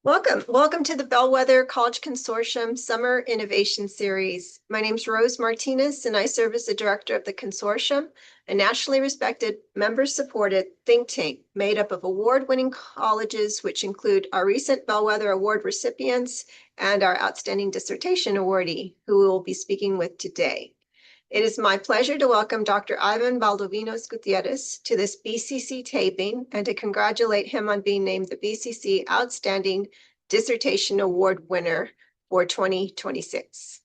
Welcome to the Bellwether College Consortium Summer Innovation Series. My name is Rose Martinez, and I serve as the director of the consortium, a nationally respected, member-supported think tank made up of award-winning colleges, which include our recent Bellwether Award recipients and our outstanding dissertation awardee, who we will be speaking with today. It is my pleasure to welcome Dr. Ivan Valdovinos Gutierrez to this BCC taping and to congratulate him on being named the BCC Outstanding Dissertation Award winner for 2026.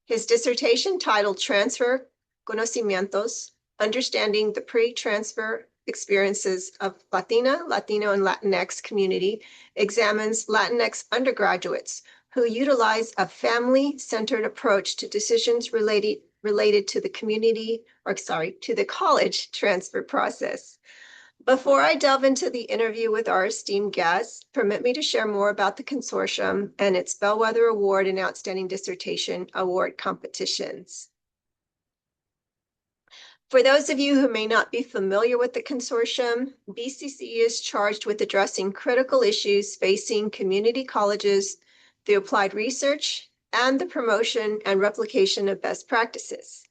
His dissertation, titled Transfer Conocimientos, Understanding the Pre-Transfer Experiences of Latina, Latino, and Latinx Community, examines Latinx undergraduates who utilize a family-centered approach to decisions related to the college transfer process. Before I delve into the interview with our esteemed guests, permit me to share more about the consortium and its Bellwether Award and Outstanding Dissertation Award competitions. For those of you who may not be familiar with the consortium, BCC is charged with addressing critical issues facing community colleges through applied research and the promotion and replication of best practices.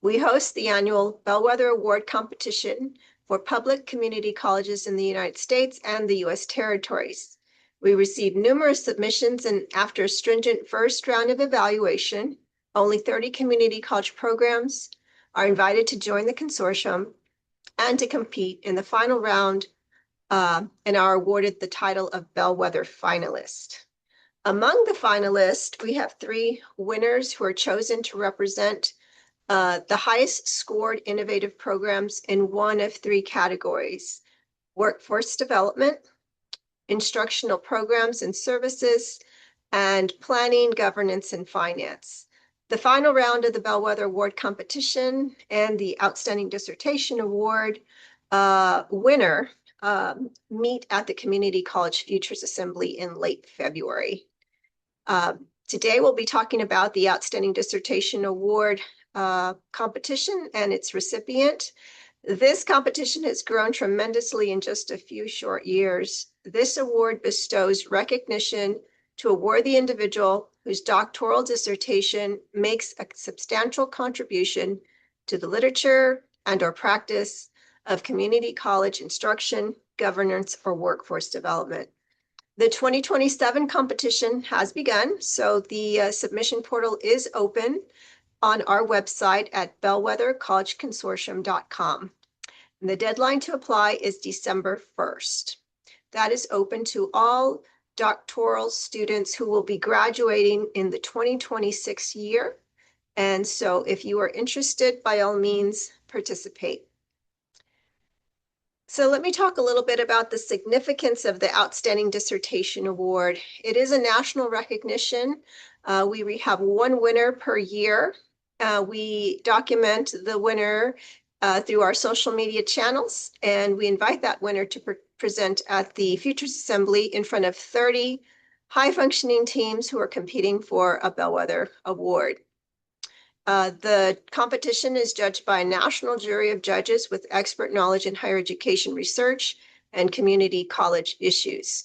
We host the annual Bellwether Award competition for public community colleges in the United States and the U.S. territories. We received numerous submissions, and after a stringent first round of evaluation, only 30 community college programs are invited to join the consortium and to compete in the final round and are awarded the title of Bellwether finalist. Among the finalists, we have 3 winners who are chosen to represent the highest scored innovative programs in one of 3 categories: workforce development, instructional programs and services, and planning, governance, and finance. The final round of the Bellwether Award competition and the Outstanding Dissertation Award winner meet at the Community College Futures Assembly in late February. Today we'll be talking about the Outstanding Dissertation Award competition and its recipient. This competition has grown tremendously in just a few short years. This award bestows recognition to a worthy individual whose doctoral dissertation makes a substantial contribution to the literature and/or practice of community college instruction, governance, or workforce development. The 2027 competition has begun, so the submission portal is open on our website at bellwethercollegeconsortium.com. The deadline to apply is December 1st. That is open to all doctoral students who will be graduating in the 2026 year. And so if you are interested, by all means, participate. So let me talk a little bit about the significance of the Outstanding Dissertation Award. It is a national recognition. We have 1 winner per year. We document the winner through our social media channels, and we invite that winner to present at the Futures Assembly in front of 30 high-functioning teams who are competing for a Bellwether Award. The competition is judged by a national jury of judges with expert knowledge in higher education research and community college issues.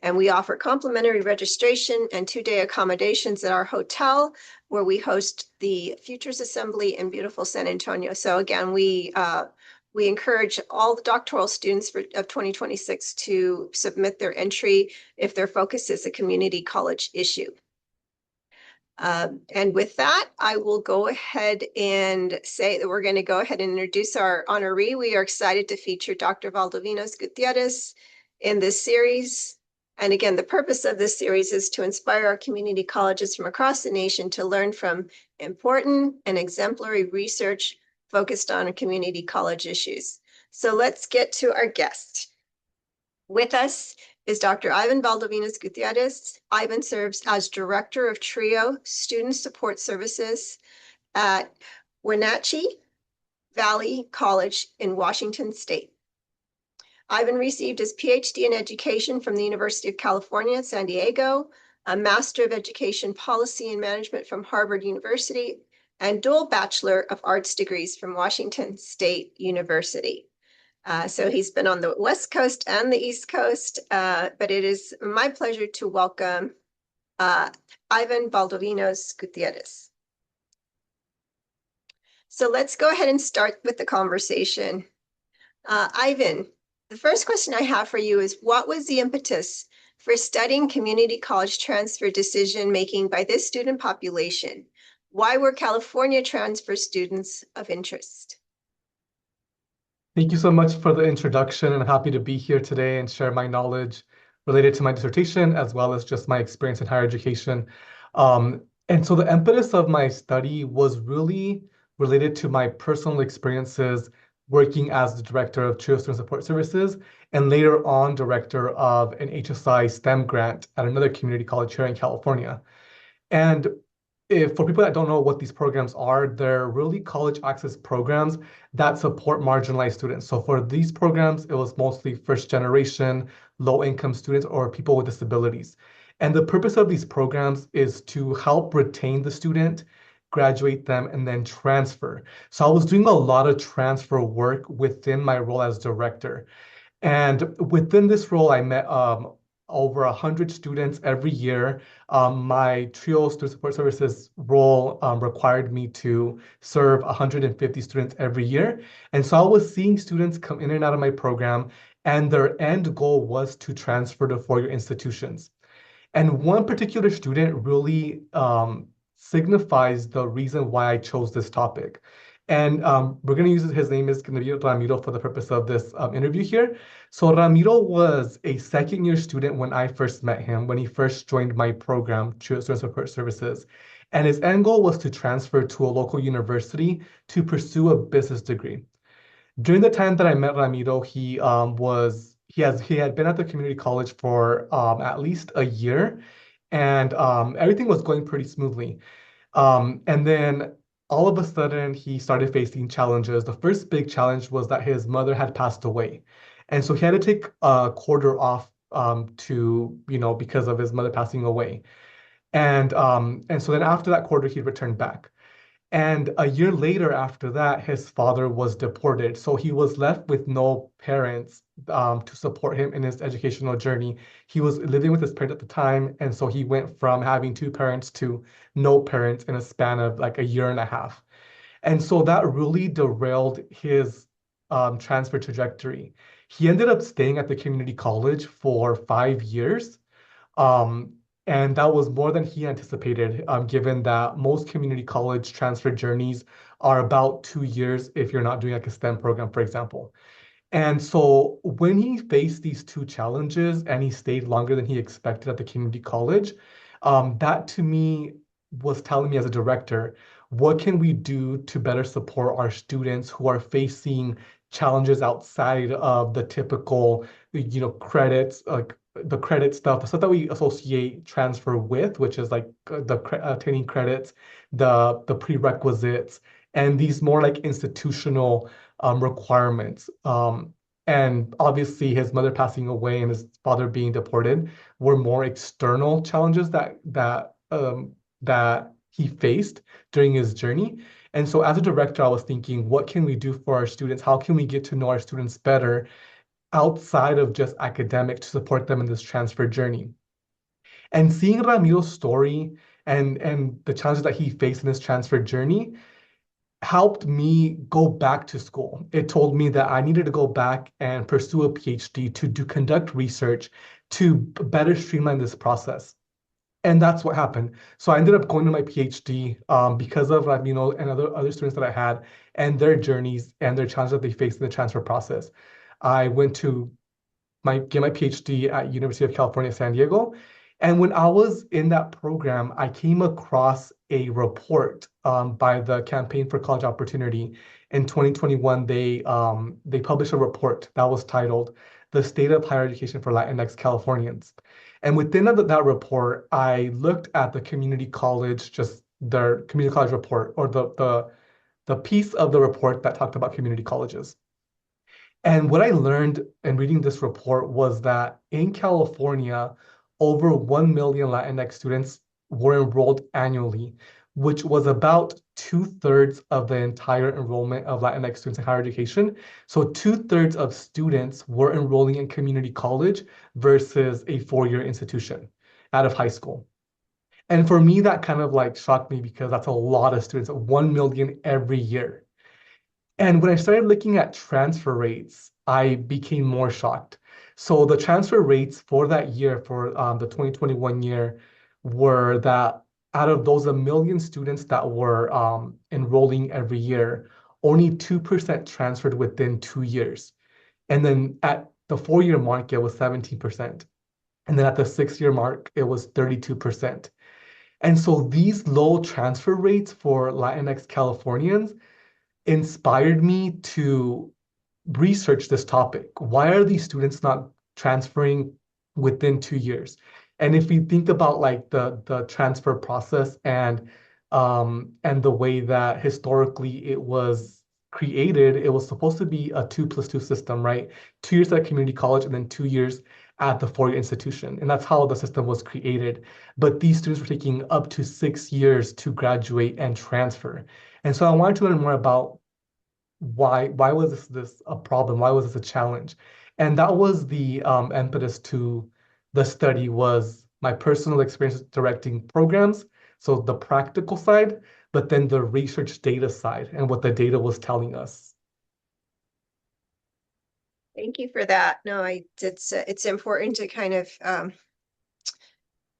And we offer complimentary registration and 2-day accommodations at our hotel, where we host the Futures Assembly in beautiful San Antonio. So again, we encourage all the doctoral students of 2026 to submit their entry if their focus is a community college issue. And with that, I will go ahead and say that we're going to go ahead and introduce our honoree. We are excited to feature Dr. Valdovinos Gutierrez in this series. And again, the purpose of this series is to inspire our community colleges from across the nation to learn from important and exemplary research focused on community college issues. So let's get to our guest. With us is Dr. Ivan Valdovinos Gutierrez. Ivan serves as Director of TRIO Student Support Services at Wenatchee Valley College in Washington State. Ivan received his PhD in education from the University of California, San Diego, a Master of Education Policy and Management from Harvard University, and dual Bachelor of Arts degrees from Washington State University. So he's been on the West Coast and the East Coast, but it is my pleasure to welcome Ivan Baldovinos Gutierrez. So let's go ahead and start with the conversation. Ivan, the first question I have for you is, what was the impetus for studying community college transfer decision-making by this student population? Why were California transfer students of interest? Thank you so much for the introduction, and happy to be here today and share my knowledge related to my dissertation, as well as just my experience in higher education. And so the impetus of my study was really related to my personal experiences working as the director of Trio Student Support Services, and later on director of an HSI STEM grant at another community college here in California. And for people that don't know what these programs are, they're really college access programs that support marginalized students. So for these programs, it was mostly first generation, low income students or people with disabilities. And the purpose of these programs is to help retain the student, graduate them, and then transfer. So I was doing a lot of transfer work within my role as director. And within this role, I met over 100 students every year. My TRIO Student Support Services role required me to serve 150 students every year. And so I was seeing students come in and out of my program, and their end goal was to transfer to four-year institutions. And one particular student really signifies the reason why I chose this topic. And we're going to use his name is going to be Ramiro for the purpose of this interview here. So Ramiro was a second-year student when I first met him, when he first joined my program, Student Support Services. And his end goal was to transfer to a local university to pursue a business degree. During the time that I met Ramiro, he had been at the community college for at least a year, and everything was going pretty smoothly. And then all of a sudden, he started facing challenges. The first big challenge was that his mother had passed away. And so he had to take a quarter off because of his mother passing away. And so then after that quarter, he returned back. And a year later after that, his father was deported. So he was left with no parents to support him in his educational journey. He was living with his parents at the time. And so he went from having two parents to no parents in a span of like a year and a half. And so that really derailed his transfer trajectory. He ended up staying at the community college for 5 years. Um, and that was more than he anticipated, given that most community college transfer journeys are about 2 years if you're not doing like a STEM program, for example. And so when he faced these two challenges and he stayed longer than he expected at the community college, that to me was telling me as a director, what can we do to better support our students who are facing challenges outside of the typical, credits, like the credit stuff, the stuff that we associate transfer with, which is like attaining credits, the prerequisites, and these more like institutional requirements. And obviously his mother passing away and his father being deported were more external challenges that he faced during his journey. And so as a director, I was thinking, what can we do for our students? How can we get to know our students better outside of just academic to support them in this transfer journey? And seeing Ramiro's story and the challenges that he faced in his transfer journey helped me go back to school. It told me that I needed to go back and pursue a PhD to conduct research to better streamline this process. And that's what happened. So I ended up going to my PhD because of and other students that I had and their journeys and their challenges that they faced in the transfer process. I went to get my PhD at University of California, San Diego. And when I was in that program, I came across a report by the Campaign for College Opportunity. In 2021, they published a report that was titled "The State of Higher Education for Latinx Californians." And within that report, I looked at the community college, just their community college report, or the piece of the report that talked about community colleges. And what I learned in reading this report was that in California, over 1 million Latinx students were enrolled annually, which was about 2/3 of the entire enrollment of Latinx students in higher education. So 2/3 of students were enrolling in community college versus a four-year institution out of high school. And for me, that kind of like shocked me because that's a lot of students, 1 million every year. And when I started looking at transfer rates, I became more shocked. So the transfer rates for that year, for the 2021 year, were that out of those 1 million students that were enrolling every year, only 2% transferred within 2 years. And then at the 4-year mark, it was 17%. And then at the 6-year mark, it was 32%. And so these low transfer rates for Latinx Californians inspired me to research this topic. Why are these students not transferring within 2 years? And if we think about like the transfer process and the way that historically it was created, it was supposed to be a 2+2 system, right? 2 years at community college and then 2 years at the four-year institution. And that's how the system was created. But these students were taking up to 6 years to graduate and transfer. And so I wanted to learn more about why was this a problem? Why was this a challenge? And that was the impetus to the study, was my personal experience directing programs, so the practical side, but then the research data side and what the data was telling us. Thank you for that. No, it's important to kind of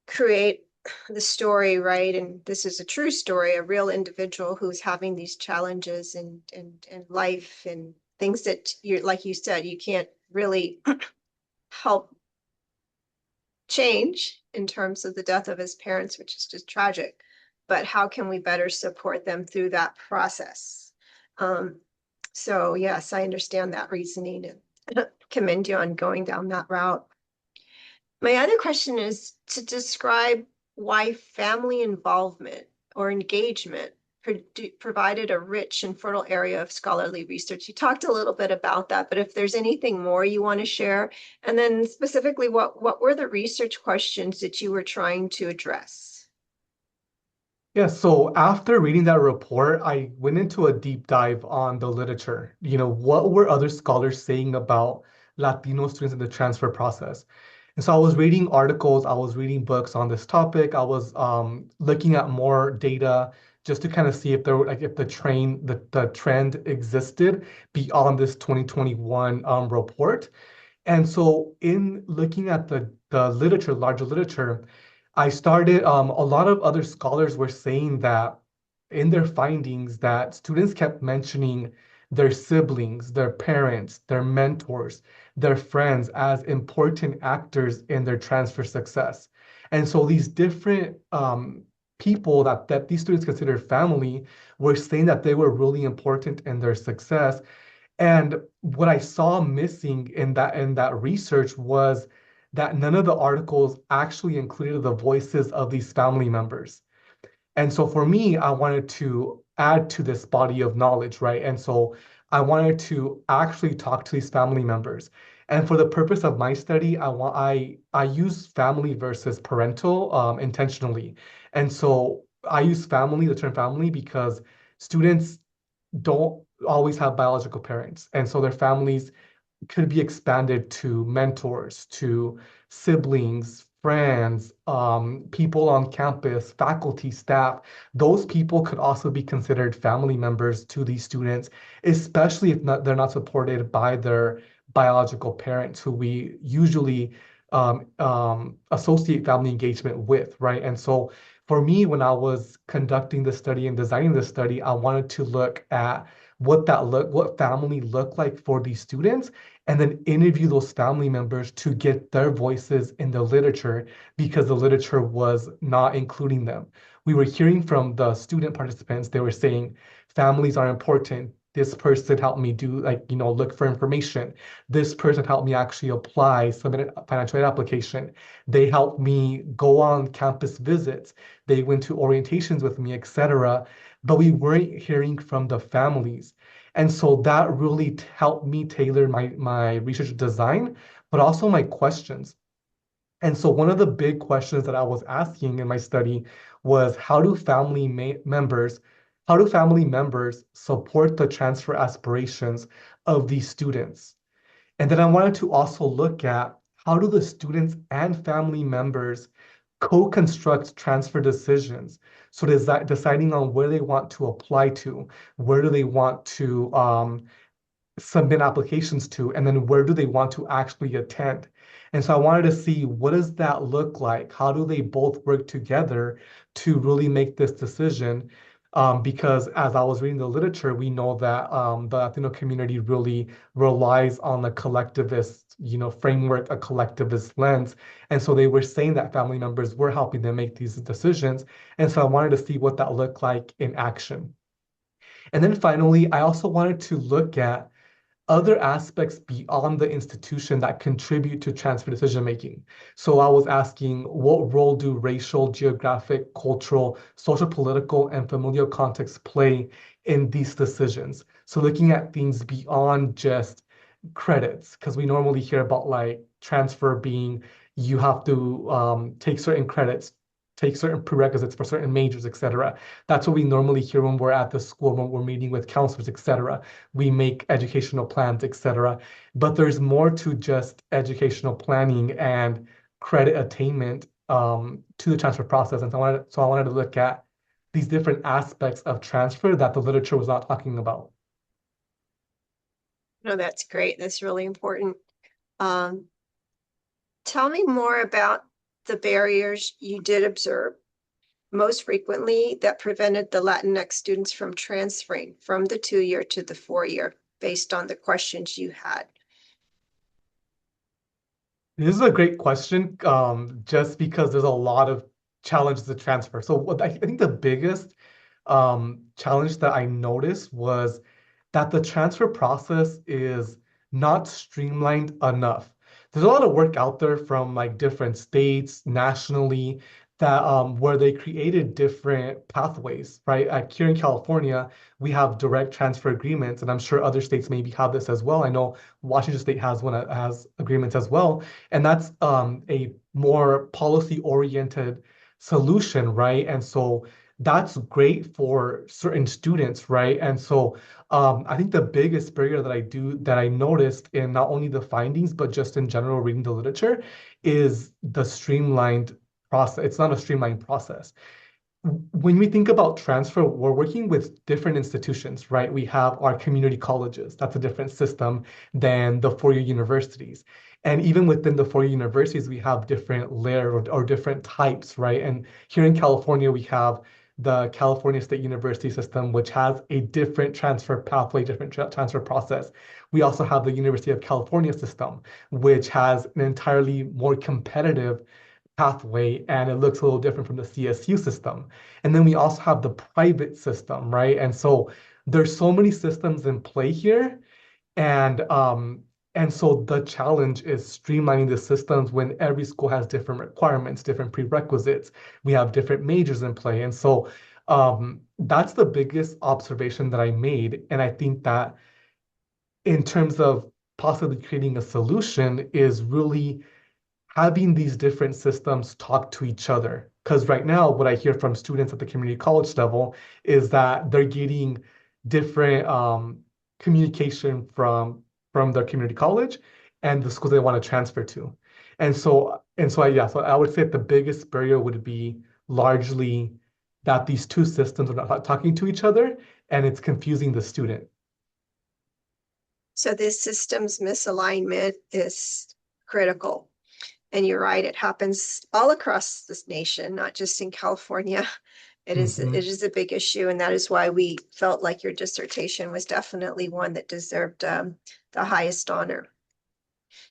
create the story, right? And this is a true story, a real individual who's having these challenges in life and things that you, like you said, you can't really help change in terms of the death of his parents, which is just tragic. But how can we better support them through that process? So yes, I understand that reasoning and commend you on going down that route. My other question is to describe why family involvement or engagement provided a rich and fertile area of scholarly research. You talked a little bit about that, but if there's anything more you want to share, and then specifically, what were the research questions that you were trying to address? Yeah, so after reading that report, I went into a deep dive on the literature. What were other scholars saying about Latino students in the transfer process? And so I was reading articles, I was reading books on this topic. I was looking at more data just to kind of see if there were, like, if the trend existed beyond this 2021 report. And so in looking at the literature, larger literature, I started, a lot of other scholars were saying that in their findings that students kept mentioning their siblings, their parents, their mentors, their friends as important actors in their transfer success. And so these different people that these students considered family were saying that they were really important in their success. And what I saw missing in that research was that none of the articles actually included the voices of these family members. And so for me, I wanted to add to this body of knowledge, right? And so I wanted to actually talk to these family members. And for the purpose of my study, I use family versus parental intentionally. And so I use family, the term family, because students don't always have biological parents. And so their families could be expanded to mentors, to siblings, friends, people on campus, faculty, staff. Those people could also be considered family members to these students, especially if they're not supported by their biological parents, who we usually associate family engagement with, right? And so for me, when I was conducting the study and designing the study, I wanted to look at what family looked like for these students, and then interview those family members to get their voices in the literature, because the literature was not including them. We were hearing from the student participants, they were saying, families are important. This person helped me do, look for information. This person helped me actually apply, submit a financial aid application. They helped me go on campus visits. They went to orientations with me, etc. But we weren't hearing from the families. And so that really helped me tailor my research design, but also my questions. And so one of the big questions that I was asking in my study was how do family members support the transfer aspirations of these students? And then I wanted to also look at how do the students and family members co-construct transfer decisions. So deciding on where they want to apply to, where do they want to submit applications to, and then where do they want to actually attend. And so I wanted to see what does that look like? How do they both work together to really make this decision? Because as I was reading the literature, we know that the Latino community really relies on a collectivist, framework, a collectivist lens. And so they were saying that family members were helping them make these decisions. And so I wanted to see what that looked like in action. And then finally, I also wanted to look at other aspects beyond the institution that contribute to transfer decision making. So I was asking, what role do racial, geographic, cultural, social, political, and familial contexts play in these decisions? So looking at things beyond just credits, because we normally hear about like transfer being you have to take certain credits, take certain prerequisites for certain majors, etc. That's what we normally hear when we're at the school, when we're meeting with counselors, etc. We make educational plans, etc. But there's more to just educational planning and credit attainment to the transfer process. And so I wanted to look at these different aspects of transfer that the literature was not talking about. No, that's great. That's really important. Tell me more about the barriers you did observe most frequently that prevented the Latinx students from transferring from the 2-year to the 4-year based on the questions you had. This is a great question, just because there's a lot of challenges to transfer. So what I think the biggest challenge that I noticed was that the transfer process is not streamlined enough. There's a lot of work out there from like different states, nationally, that where they created different pathways, right? Here in California, we have direct transfer agreements, and I'm sure other states maybe have this as well. I know Washington State has one that has agreements as well, and that's a more policy-oriented solution, right? And so that's great for certain students, right? And so I think the biggest barrier that I noticed in not only the findings, but just in general reading the literature is the streamlined process. It's not a streamlined process. When we think about transfer, we're working with different institutions, right? We have our community colleges. That's a different system than the four-year universities. And even within the four-year universities, we have different layers or different types, right? And here in California, we have the California State University system, which has a different transfer pathway, different transfer process. We also have the University of California system, which has an entirely more competitive pathway, and it looks a little different from the CSU system. And then we also have the private system, right? And so there's so many systems in play here. And so the challenge is streamlining the systems when every school has different requirements, different prerequisites. We have different majors in play. And so that's the biggest observation that I made. And I think that in terms of possibly creating a solution is really having these different systems talk to each other. Because right now, what I hear from students at the community college level is that they're getting different communication from their community college and the schools they want to transfer to. So I would say the biggest barrier would be largely that these two systems are not talking to each other, and it's confusing the student. So this systems misalignment is critical. And you're right, it happens all across this nation, not just in California. It is a big issue, and that is why we felt like your dissertation was definitely one that deserved the highest honor.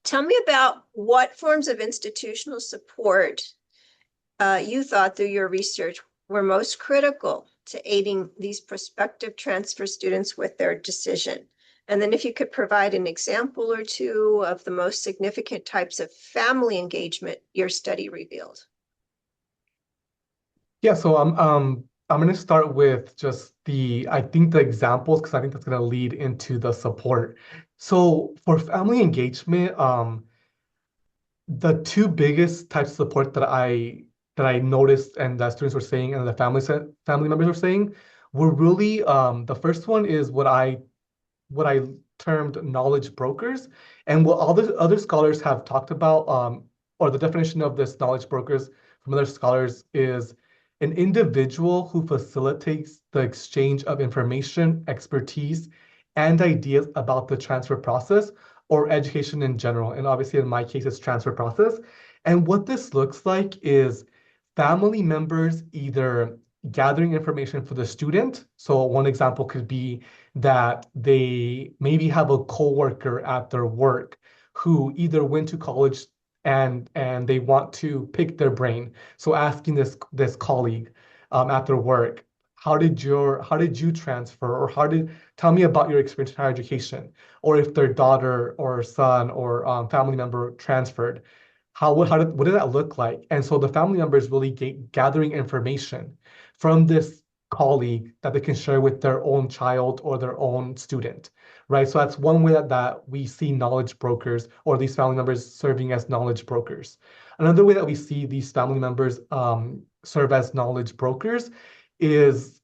Tell me about what forms of institutional support you thought through your research were most critical to aiding these prospective transfer students with their decision. And then if you could provide an example or two of the most significant types of family engagement your study revealed. Yeah, so I'm going to start with just the examples, because I think that's going to lead into the support. So for family engagement, the two biggest types of support that I that I noticed and that students were saying and the family members were saying were really the first one is what I termed knowledge brokers, and what all the other scholars have talked about, or the definition of this knowledge brokers from other scholars is an individual who facilitates the exchange of information, expertise, and ideas about the transfer process or education in general. And obviously, in my case, it's transfer process. And what this looks like is family members either gathering information for the student. So one example could be that they maybe have a coworker at their work who either went to college and they want to pick their brain. So asking this colleague at their work, how did you transfer, or tell me about your experience in higher education, or if their daughter or son or family member transferred, what did that look like? And so the family member is really gathering information from this colleague that they can share with their own child or their own student, right? So that's one way that we see knowledge brokers or these family members serving as knowledge brokers. Another way that we see these family members serve as knowledge brokers is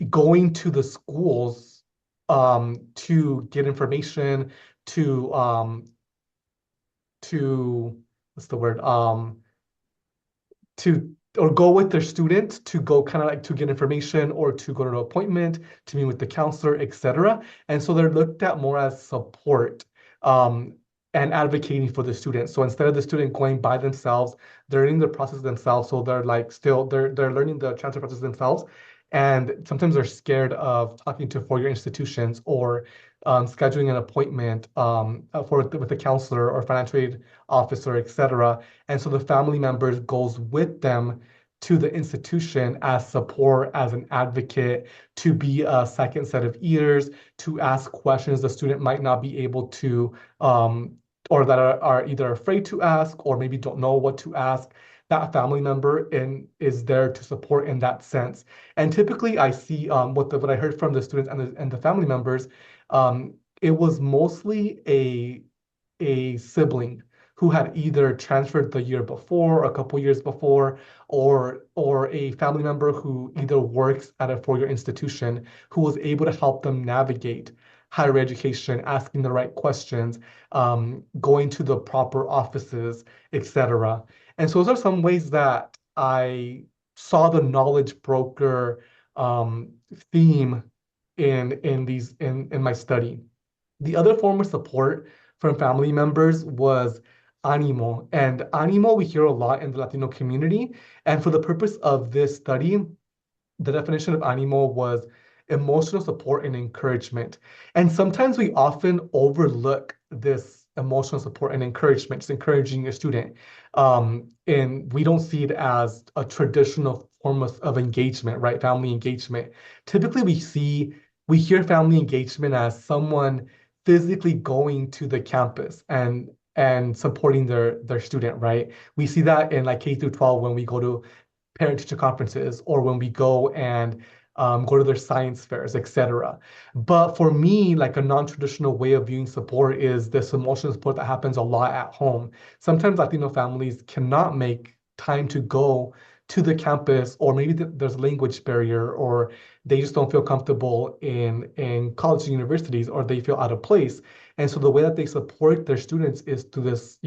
going to the schools to get information, to what's the word? To or go with their student to go kind of like to get information or to go to an appointment, to meet with the counselor, etc. And so they're looked at more as support and advocating for the student. So instead of the student going by themselves, they're learning the process themselves. So they're like still they're learning the transfer process themselves. And sometimes they're scared of talking to four-year institutions or scheduling an appointment with a counselor or financial aid officer, etc. And so the family members goes with them to the institution as support, as an advocate, to be a second set of ears, to ask questions the student might not be able to, or that are either afraid to ask or maybe don't know what to ask. That family member is there to support in that sense. And typically I see what I heard from the students and the family members, it was mostly a sibling who had either transferred the year before, a couple years before, or a family member who either works at a four-year institution who was able to help them navigate higher education, asking the right questions, going to the proper offices, etc. And so those are some ways that I saw the knowledge broker theme in my study. The other form of support from family members was ánimo. And ánimo we hear a lot in the Latino community. And for the purpose of this study, the definition of ánimo was emotional support and encouragement. And sometimes we often overlook this emotional support and encouragement, just encouraging a student. And we don't see it as a traditional form of engagement, right? Family engagement. Typically, we hear family engagement as someone physically going to the campus and supporting their student, right? We see that in like K through 12 when we go to parent-teacher conferences or when we go and go to their science fairs, etc. But for me, like a non-traditional way of viewing support is this emotional support that happens a lot at home. Sometimes Latino families cannot make time to go to the campus, or maybe there's a language barrier, or they just don't feel comfortable in college and universities, or they feel out of place. And so the way that they support their students is through this,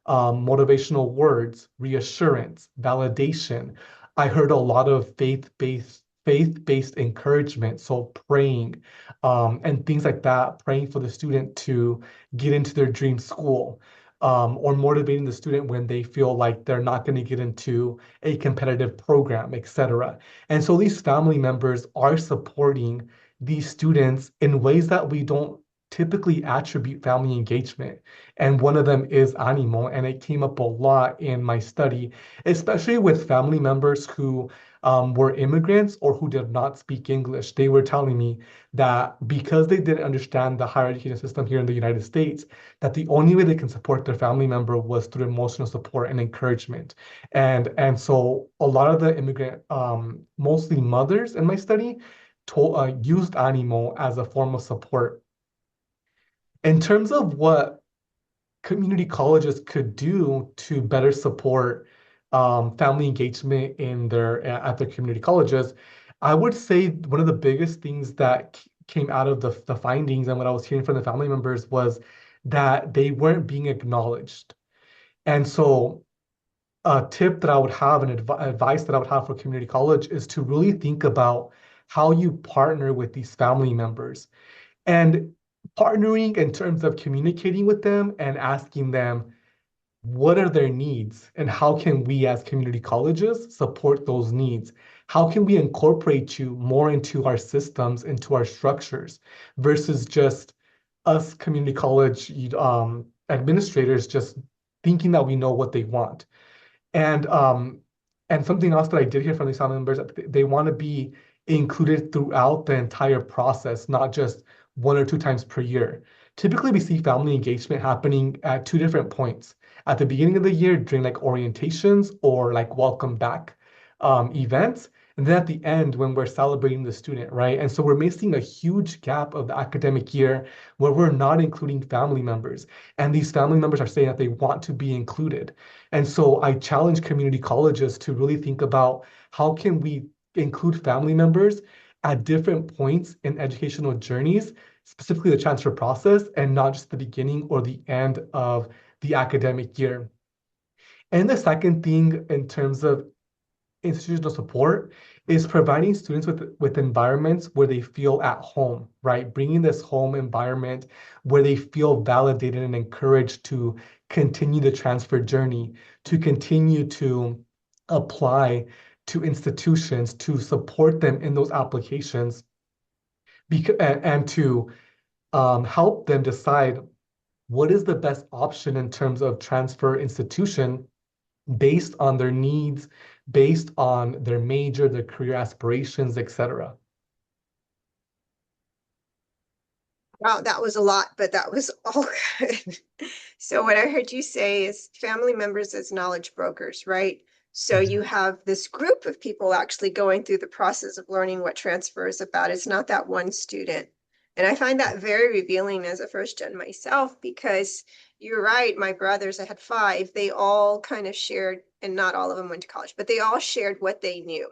motivational words, reassurance, validation. I heard a lot of faith-based encouragement, so praying and things like that, praying for the student to get into their dream school, or motivating the student when they feel like they're not going to get into a competitive program, etc. And so these family members are supporting these students in ways that we don't typically attribute family engagement. And one of them is ánimo, and it came up a lot in my study, especially with family members who were immigrants or who did not speak English. They were telling me that because they didn't understand the higher education system here in the United States, that the only way they can support their family member was through emotional support and encouragement. And so a lot of the immigrant, mostly mothers in my study, used ánimo as a form of support. In terms of what community colleges could do to better support family engagement in their at their community colleges, I would say one of the biggest things that came out of the findings and what I was hearing from the family members was that they weren't being acknowledged. And so a tip that I would have and advice that I would have for community college is to really think about how you partner with these family members and partnering in terms of communicating with them and asking them what are their needs and how can we as community colleges support those needs? How can we incorporate you more into our systems, into our structures versus just us community college administrators just thinking that we know what they want. And something else that I did hear from these family members, they want to be included throughout the entire process, not just 1 or 2 times per year. Typically, we see family engagement happening at 2 different points. At the beginning of the year during like orientations or like welcome back events, and then at the end when we're celebrating the student, right? And so we're missing a huge gap of the academic year where we're not including family members. And these family members are saying that they want to be included. And so I challenge community colleges to really think about how can we include family members at different points in educational journeys, specifically the transfer process, and not just the beginning or the end of the academic year. And the second thing in terms of institutional support is providing students with environments where they feel at home, right? Bringing this home environment where they feel validated and encouraged to continue the transfer journey, to continue to apply to institutions, to support them in those applications, and to help them decide what is the best option in terms of transfer institution based on their needs, based on their major, their career aspirations, etc. Wow, that was a lot, but that was all good. So what I heard you say is family members as knowledge brokers, right? So you have this group of people actually going through the process of learning what transfer is about. It's not that one student. And I find that very revealing as a first gen myself, because you're right, my brothers, I had 5, they all kind of shared, and not all of them went to college, but they all shared what they knew.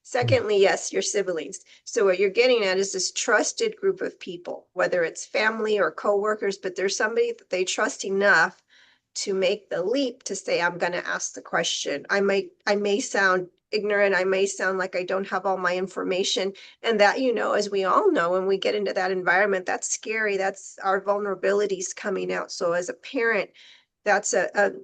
Secondly, yes, your siblings. So what you're getting at is this trusted group of people, whether it's family or coworkers, but there's somebody that they trust enough to make the leap to say, I'm going to ask the question. I may sound ignorant. I may sound like I don't have all my information. And that, as we all know, when we get into that environment, that's scary. That's our vulnerabilities coming out. So as a parent, that's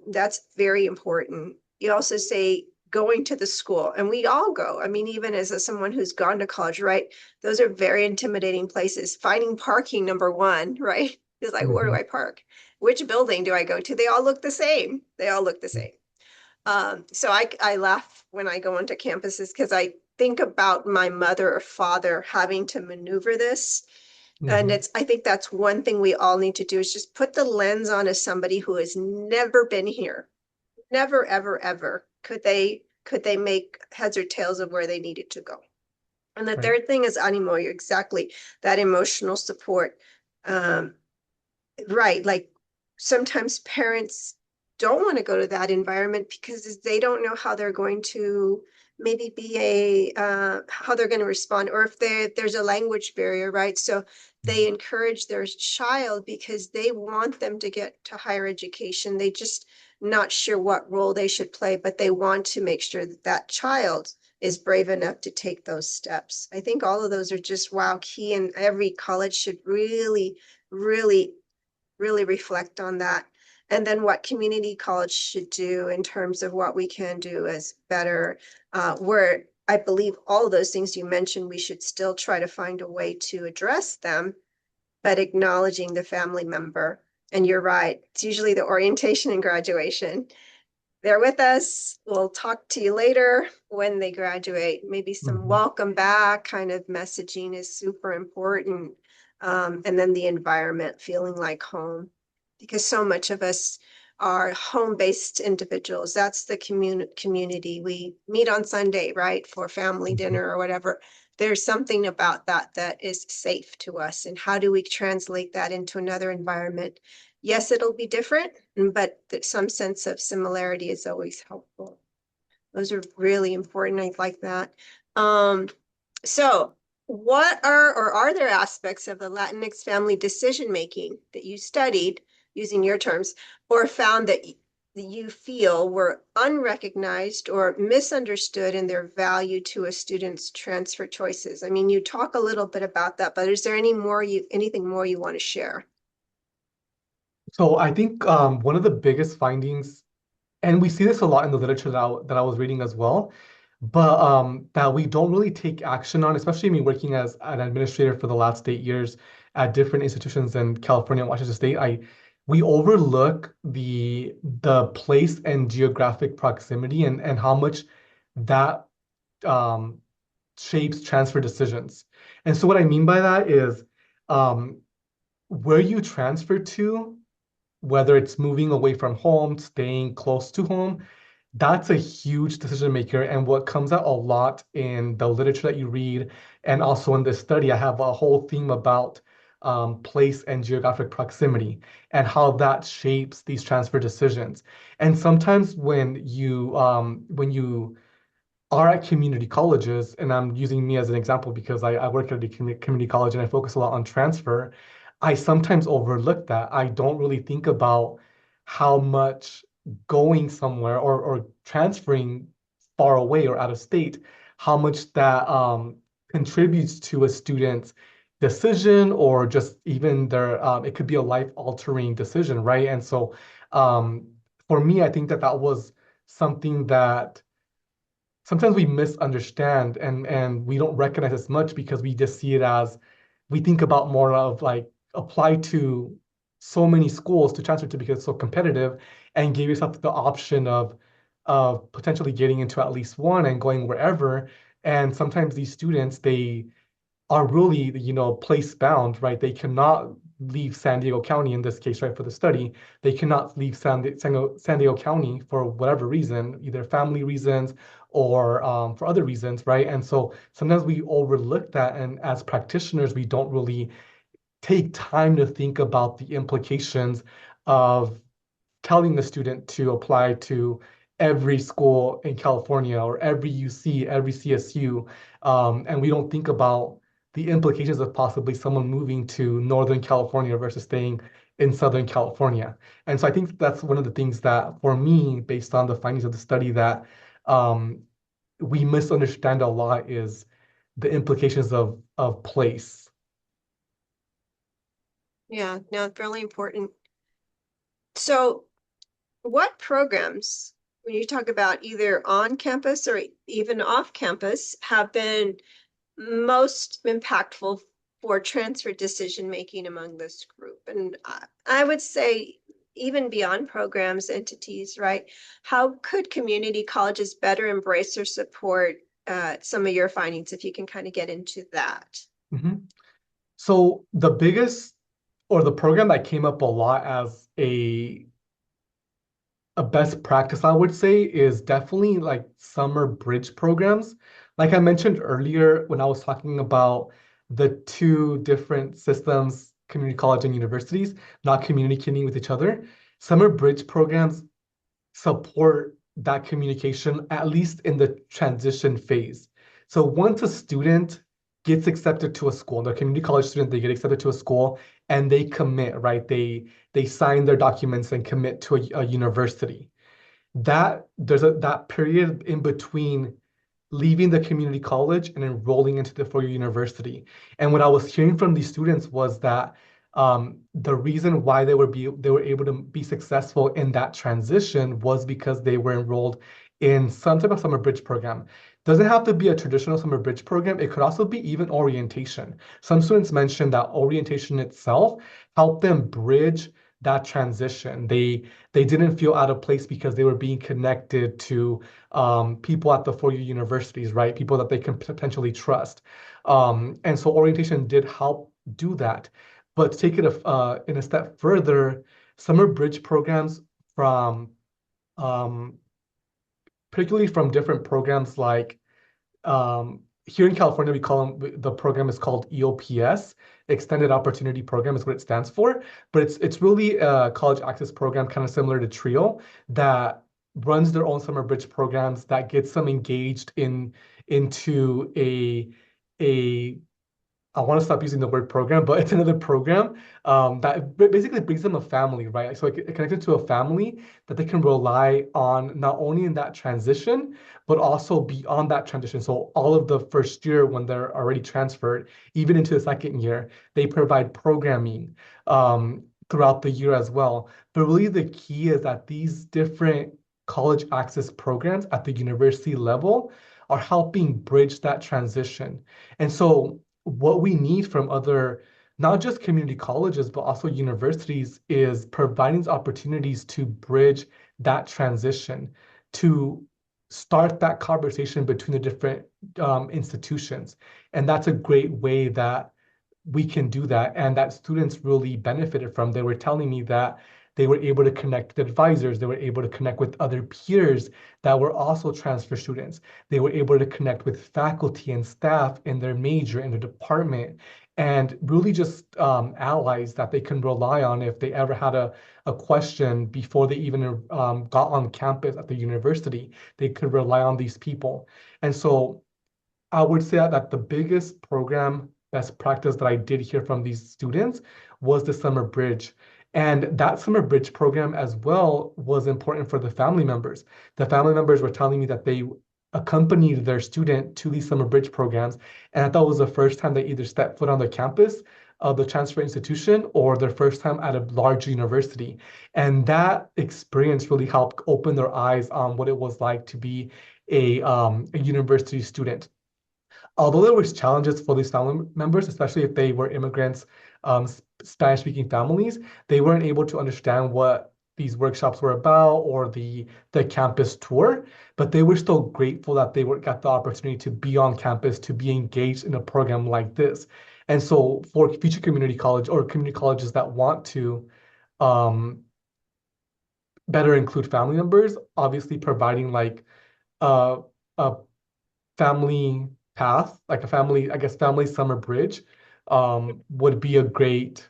that's very important. You also say going to the school, and we all go. I mean, even as someone who's gone to college, right? Those are very intimidating places. Finding parking, number one, right? Is like, where do I park? Which building do I go to? They all look the same. They all look the same. So I laugh when I go onto campuses because I think about my mother or father having to maneuver this. And I think that's one thing we all need to do is just put the lens on as somebody who has never been here. Never, ever, ever could they make heads or tails of where they needed to go. And the third thing is animo, exactly, that emotional support. Right, like sometimes parents don't want to go to that environment because they don't know how they're going to maybe be how they're going to respond, or if there's a language barrier, right? So they encourage their child because they want them to get to higher education. They just not sure what role they should play, but they want to make sure that that child is brave enough to take those steps. I think all of those are just, wow, key, and every college should really, really, really reflect on that. And then what community college should do in terms of what we can do as better, where I believe all of those things you mentioned, we should still try to find a way to address them, but acknowledging the family member. And you're right, it's usually the orientation and graduation. They're with us. We'll talk to you later when they graduate. Maybe some welcome back kind of messaging is super important. And then the environment, feeling like home, because so much of us are home-based individuals. That's the community. We meet on Sunday, right, for family dinner or whatever. There's something about that is safe to us. And how do we translate that into another environment? Yes, it'll be different, but some sense of similarity is always helpful. Those are really important. I like that. So what are there aspects of the Latinx family decision-making that you studied using your terms or found that you feel were unrecognized or misunderstood in their value to a student's transfer choices? I mean, you talk a little bit about that, but is there anything more you want to share? So I think one of the biggest findings, and we see this a lot in the literature that I was reading as well, but that we don't really take action on, especially me working as an administrator for the last 8 years at different institutions in California and Washington State. We overlook the place and geographic proximity and how much that um, shapes transfer decisions. And so what I mean by that is um, where you transfer to, whether it's moving away from home, staying close to home, that's a huge decision maker. And what comes out a lot in the literature that you read, and also in this study, I have a whole theme about place and geographic proximity and how that shapes these transfer decisions. And sometimes when you are at community colleges, and I'm using me as an example because I work at a community college and I focus a lot on transfer, I sometimes overlook that. I don't really think about how much going somewhere or transferring far away or out of state, how much that contributes to a student's decision or just even it could be a life-altering decision, right? And so um, for me, I think that was something that sometimes we misunderstand and we don't recognize as much because we just see it as we think about more of like apply to so many schools to transfer to because it's so competitive and give yourself the option of potentially getting into at least one and going wherever. And sometimes these students, they are really, place bound, right? They cannot leave San Diego County in this case, right, for the study. They cannot leave San Diego County for whatever reason, either family reasons or for other reasons, right? And so sometimes we overlook that. And as practitioners, we don't really take time to think about the implications of telling the student to apply to every school in California or every UC, every CSU, and we don't think about the implications of possibly someone moving to Northern California versus staying in Southern California. And so I think that's one of the things that, for me, based on the findings of the study, that um, we misunderstand a lot is the implications of place. Yeah, no, it's really important. So what programs, when you talk about either on campus or even off campus, have been most impactful for transfer decision making among this group? And I would say even beyond programs, entities, right? How could community colleges better embrace or support some of your findings, if you can kind of get into that? Mhm. So the biggest or the program that came up a lot as a best practice, I would say, is definitely like summer bridge programs. Like I mentioned earlier, when I was talking about the two different systems, community college and universities, not communicating with each other, summer bridge programs support that communication, at least in the transition phase. So once a student gets accepted to a school, the community college student, they get accepted to a school and they commit, right? They sign their documents and commit to a university. That there's that period in between leaving the community college and enrolling into the four-year university. And what I was hearing from these students was that the reason why they were able to be successful in that transition was because they were enrolled in some type of summer bridge program. Doesn't have to be a traditional summer bridge program. It could also be even orientation. Some students mentioned that orientation itself helped them bridge that transition. They didn't feel out of place because they were being connected to people at the four-year universities, right? People that they can potentially trust. And so orientation did help do that. But to take it in a step further, summer bridge programs from um, particularly from different programs like here in California, we call them, the program is called EOPS, Extended Opportunity Program is what it stands for. But it's really a college access program, kind of similar to TRIO, that runs their own summer bridge programs that gets them engaged into a I want to stop using the word program, but it's another program that basically brings them a family, right? So it connected to a family that they can rely on not only in that transition, but also beyond that transition. So all of the first year when they're already transferred, even into the second year, they provide programming throughout the year as well. But really the key is that these different college access programs at the university level are helping bridge that transition. And so what we need from other, not just community colleges, but also universities is providing opportunities to bridge that transition, to start that conversation between the different institutions. And that's a great way that we can do that and that students really benefited from. They were telling me that they were able to connect with advisors, they were able to connect with other peers that were also transfer students. They were able to connect with faculty and staff in their major, in their department, and really just allies that they can rely on if they ever had a question before they even got on campus at the university. They could rely on these people. And so I would say that the biggest program best practice that I did hear from these students was the summer bridge. And that summer bridge program as well was important for the family members. The family members were telling me that they accompanied their student to these summer bridge programs. And I thought it was the first time they either stepped foot on the campus of the transfer institution or their first time at a large university. And that experience really helped open their eyes on what it was like to be a university student. Although there was challenges for these family members, especially if they were immigrants, Spanish-speaking families, they weren't able to understand what these workshops were about or the campus tour, but they were still grateful that they got the opportunity to be on campus, to be engaged in a program like this. And so for future community college or community colleges that want to um, better include family members, obviously providing like uh, a family path, like a family, I guess, family summer bridge, would be a great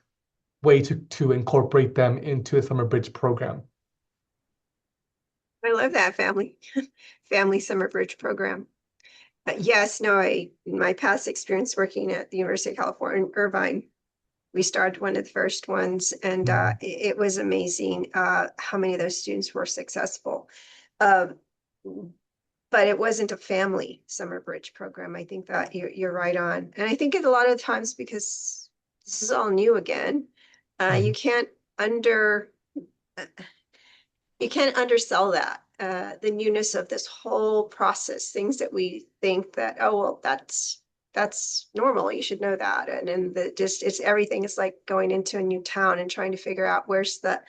way to incorporate them into a summer bridge program. I love that family summer bridge program. Yes, no, my past experience working at the University of California in Irvine, we started one of the first ones, and it was amazing how many of those students were successful. Um, but it wasn't a family summer bridge program. I think that you're right on. And I think it a lot of times because this is all new again, you can't under you can't undersell that the newness of this whole process, things that we think that, oh well, that's normal, you should know that, and then it's everything is like going into a new town and trying to figure out where's the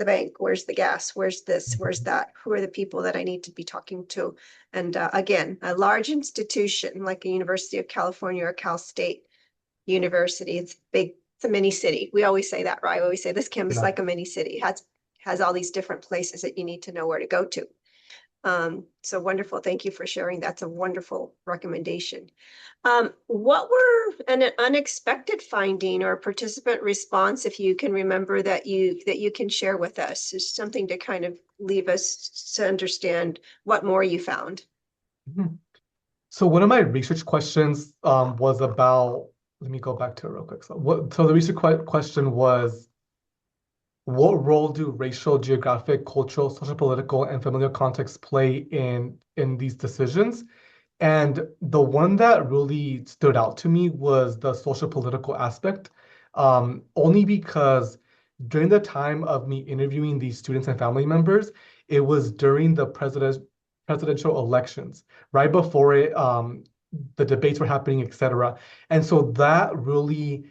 bank, where's the gas, where's this, where's that, who are the people that I need to be talking to. And again, a large institution like a University of California or Cal State University, it's big, it's a mini city. We always say that, right? We always say this campus is like a mini city. It has all these different places that you need to know where to go to. So wonderful. Thank you for sharing. That's a wonderful recommendation. What were an unexpected finding or participant response, if you can remember, that you can share with us? Is something to kind of leave us to understand what more you found. Mhm. So one of my research questions was about, let me go back to it real quick. So the research question was, what role do racial, geographic, cultural, social, political, and familial contexts play in these decisions? And the one that really stood out to me was the social political aspect, only because during the time of me interviewing these students and family members, it was during the presidential elections, right before it, the debates were happening, etc. And so that really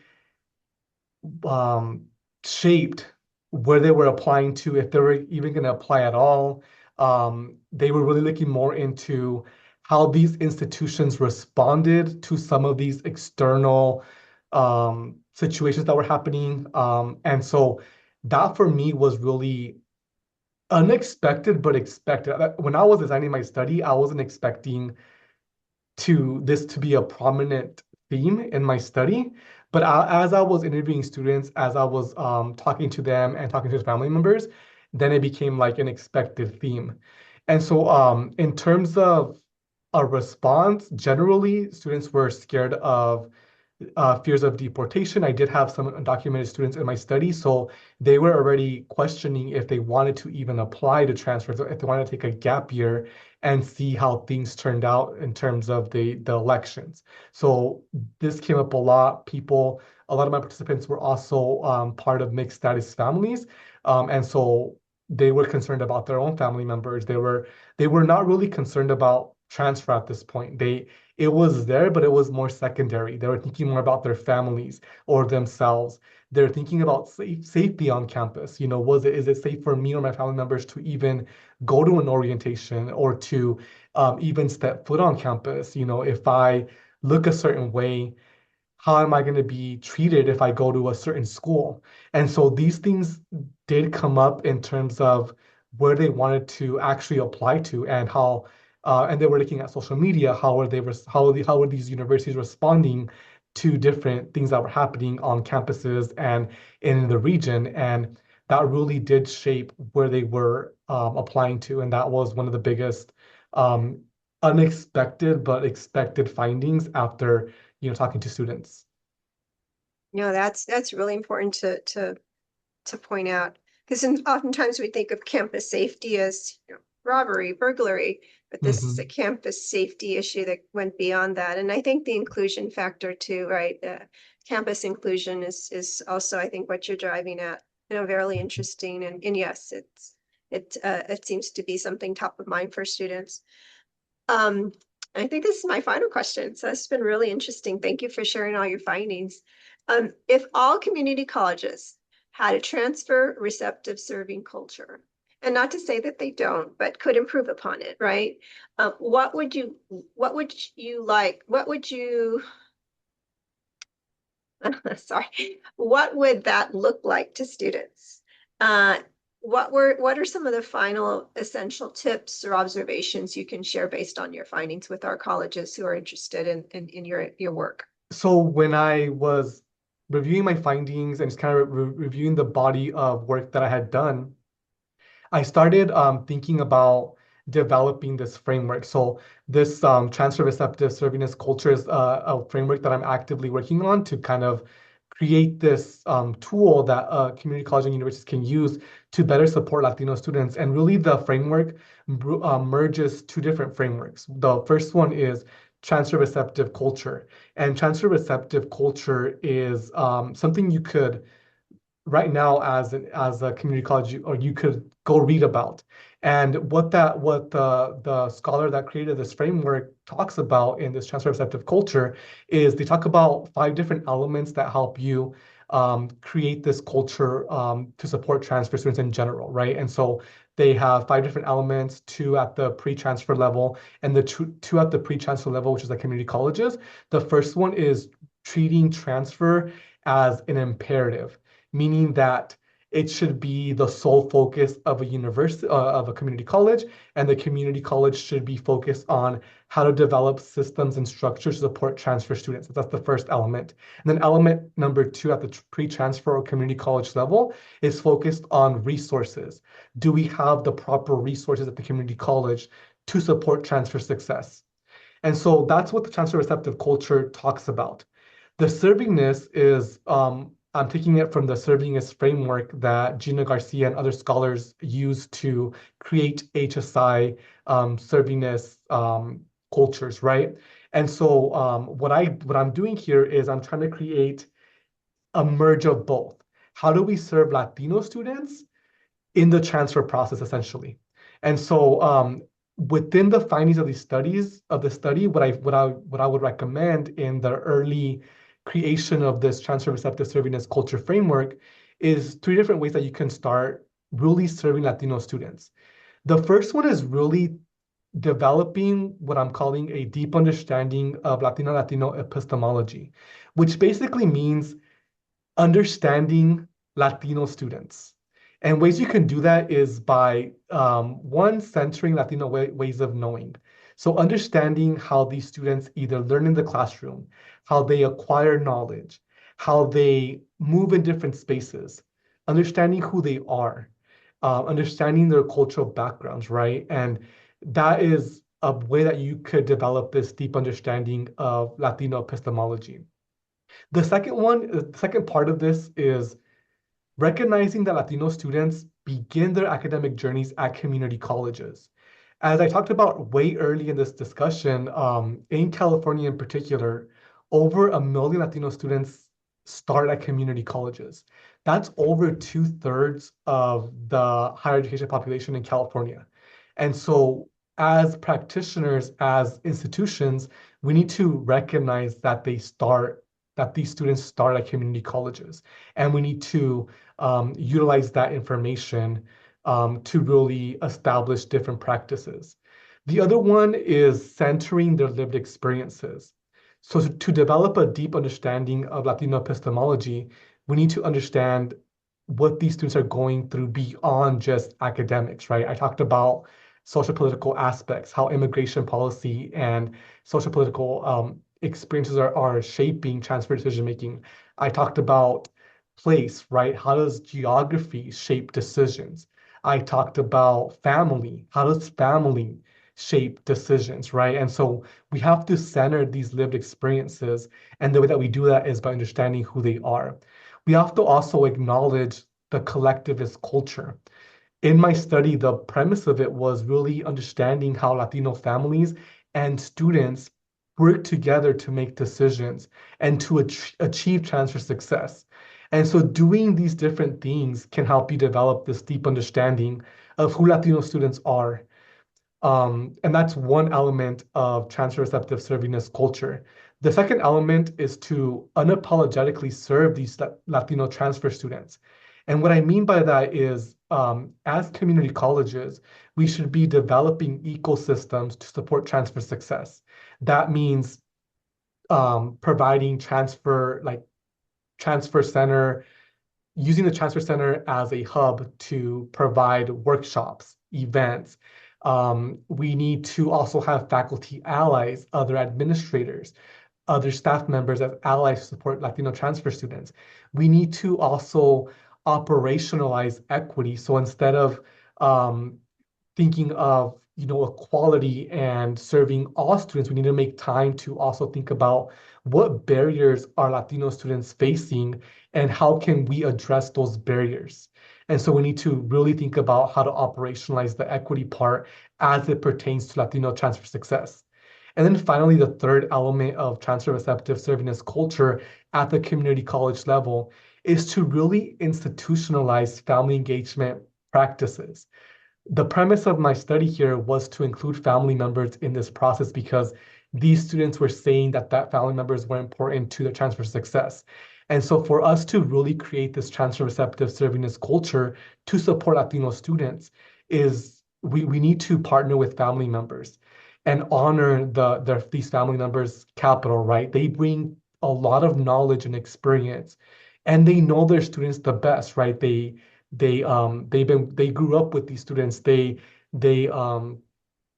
um, shaped where they were applying to, if they were even going to apply at all. They were really looking more into how these institutions responded to some of these external situations that were happening. And so that for me was really unexpected, but expected. When I was designing my study, I wasn't expecting this to be a prominent theme in my study. But as I was interviewing students, as I was talking to them and talking to their family members, then it became like an expected theme. And so in terms of a response, generally students were scared of fears of deportation. I did have some undocumented students in my study, so they were already questioning if they wanted to even apply to transfer, so if they wanted to take a gap year and see how things turned out in terms of the elections. So this came up a lot. A lot of my participants were also part of mixed status families, and so they were concerned about their own family members. They were not really concerned about transfer at this point. It was there, but it was more secondary. They were thinking more about their families or themselves. They're thinking about safety on campus. Is it safe for me or my family members to even go to an orientation or to even step foot on campus? If I look a certain way, how am I going to be treated if I go to a certain school? And so these things did come up in terms of where they wanted to actually apply to and and they were looking at social media. How were these universities responding to different things that were happening on campuses and in the region? And that really did shape where they were applying to. And that was one of the biggest um, unexpected but expected findings after talking to students. That's really important to point out, because oftentimes we think of campus safety as robbery, burglary, but this is a Mhm. campus safety issue that went beyond that. And I think the inclusion factor too, right? Campus inclusion is also, I think, what you're driving at. Very interesting. And yes, it seems to be something top of mind for students. Um, I think this is my final question. So it's been really interesting. Thank you for sharing all your findings. If all community colleges had a transfer receptive serving culture, and not to say that they don't, but could improve upon it, right? What would you like? What would you, sorry, what would that look like to students? What are some of the final essential tips or observations you can share based on your findings with our colleges who are interested in your work? So when I was reviewing my findings and just kind of reviewing the body of work that I had done, I started thinking about developing this framework. So this transfer receptive servingness culture is a framework that I'm actively working on to kind of create this tool that community college and universities can use to better support Latino students. And really the framework merges two different frameworks. The first one is transfer receptive culture. And transfer receptive culture is something you could right now as a community college, or you could go read about. And what the scholar that created this framework talks about in this transfer receptive culture is they talk about 5 different elements that help you create this culture to support transfer students in general, right? And so they have 5 different elements, 2 at the pre-transfer level and the two at the pre-transfer level, which is the community colleges. The first one is treating transfer as an imperative, meaning that it should be the sole focus of a university, of a community college, and the community college should be focused on how to develop systems and structures to support transfer students. So that's the first element. And then element number 2 at the pre-transfer or community college level is focused on resources. Do we have the proper resources at the community college to support transfer success? And so that's what the transfer receptive culture talks about. The servingness is, I'm taking it from the servingness framework that Gina Garcia and other scholars use to create HSI servingness cultures, right? And so what I'm doing here is I'm trying to create a merge of both. How do we serve Latino students in the transfer process, essentially? And so within the findings of the study, what I would recommend in the early creation of this transfer receptive servingness culture framework is 3 different ways that you can start really serving Latino students. The first one is really developing what I'm calling a deep understanding of Latino epistemology, which basically means understanding Latino students. And ways you can do that is by one, centering Latino ways of knowing. So understanding how these students either learn in the classroom, how they acquire knowledge, how they move in different spaces, understanding who they are, understanding their cultural backgrounds, right? And that is a way that you could develop this deep understanding of Latino epistemology. The second part of this is recognizing that Latino students begin their academic journeys at community colleges. As I talked about way early in this discussion, in California in particular, over 1 million Latino students start at community colleges. That's over 2/3 of the higher education population in California. And so, as practitioners, as institutions, we need to recognize that that these students start at community colleges. And we need to utilize that information to really establish different practices. The other one is centering their lived experiences. So to develop a deep understanding of Latino epistemology, we need to understand what these students are going through beyond just academics, right? I talked about social political aspects, how immigration policy and social political experiences are shaping transfer decision making. I talked about place, right? How does geography shape decisions? I talked about family. How does family shape decisions, right? And so we have to center these lived experiences. And the way that we do that is by understanding who they are. We have to also acknowledge the collectivist culture. In my study, the premise of it was really understanding how Latino families and students work together to make decisions and to achieve transfer success. And so doing these different things can help you develop this deep understanding of who Latino students are. And that's one element of transfer receptive servingness culture. The second element is to unapologetically serve these Latino transfer students. And what I mean by that is, as community colleges, we should be developing ecosystems to support transfer success. That means providing transfer center, using the transfer center as a hub to provide workshops, events. We need to also have faculty allies, other administrators, other staff members as allies to support Latino transfer students. We need to also operationalize equity. So instead of thinking of equality and serving all students, we need to make time to also think about what barriers are Latino students facing and how can we address those barriers. And so we need to really think about how to operationalize the equity part as it pertains to Latino transfer success. And then finally, the third element of transfer receptive servingness culture at the community college level is to really institutionalize family engagement practices. The premise of my study here was to include family members in this process because these students were saying that family members were important to their transfer success. And so for us to really create this transfer receptive servingness culture to support Latino students is we need to partner with family members and honor these family members' capital, right? They bring a lot of knowledge and experience, and they know their students the best, right? They grew up with these students. They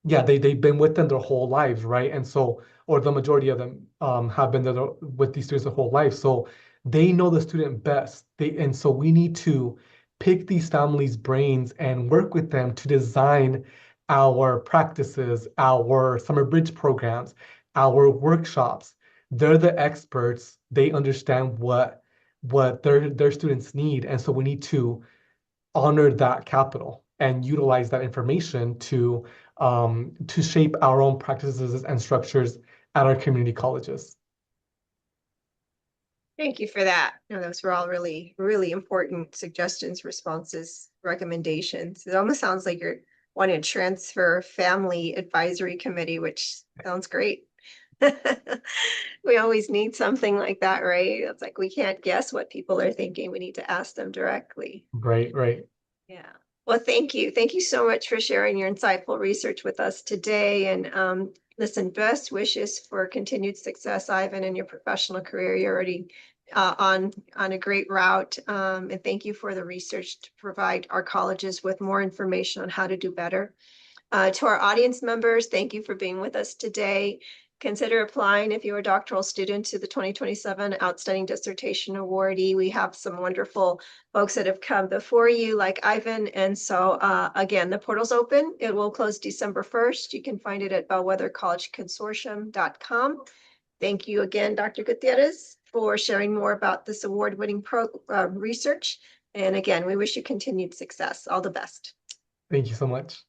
yeah, they've been with them their whole lives, right? And so, or the majority of them have been there with these students their whole life. So they know the student best. And so we need to pick these families' brains and work with them to design our practices, our summer bridge programs, our workshops. They're the experts. They understand what their students need. And so we need to honor that capital and utilize that information to shape our own practices and structures at our community colleges. Thank you for that. No, those were all really, really important suggestions, responses, recommendations. It almost sounds like you're wanting to transfer family advisory committee, which sounds great. We always need something like that, right? It's like we can't guess what people are thinking. We need to ask them directly. Right. Yeah. Well, thank you. Thank you so much for sharing your insightful research with us today. And listen, best wishes for continued success, Ivan, in your professional career. You're already on a great route. And thank you for the research to provide our colleges with more information on how to do better. To our audience members, thank you for being with us today. Consider applying if you're a doctoral student to the 2027 Outstanding Dissertation Awardee. We have some wonderful folks that have come before you, like Ivan. And so again, the portal's open. It will close December 1st. You can find it at bellwethercollegeconsortium.com. Thank you again, Dr. Gutierrez, for sharing more about this award-winning research. And again, we wish you continued success. All the best. Thank you so much.